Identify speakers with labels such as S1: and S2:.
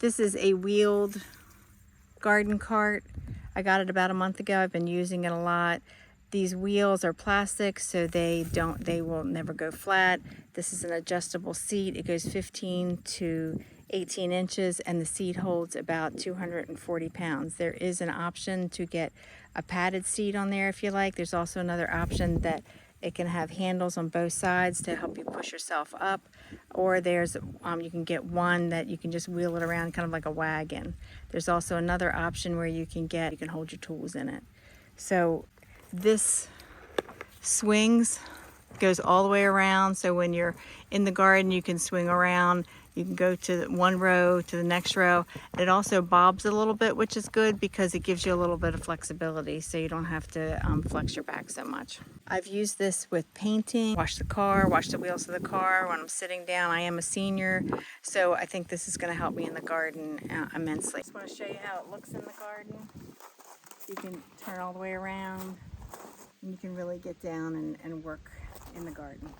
S1: This is a wheeled garden cart. I got it about a month ago. I've been using it a lot. These wheels are plastic, so they will never go flat. This is an adjustable seat. It goes 15 to 18 inches, and the seat holds about 240 pounds. There is an option to get a padded seat on there if you like. There's also another option that it can have handles on both sides to help you push yourself up, or there's you can get one that you can just wheel it around kind of like a wagon. There's also another option where you can hold your tools in it. So this swings, goes all the way around, so when you're in the garden you can swing around. You can go to one row to the next row. It also bobs a little bit, which is good because it gives you a little bit of flexibility, so you don't have to flex your back so much. I've used this with painting, wash the car, wash the wheels of the car when I'm sitting down. I am a senior, so I think this is going to help me in the garden immensely. I just want to show you how it looks in the garden. You can turn all the way around, and you can really get down and work in the garden.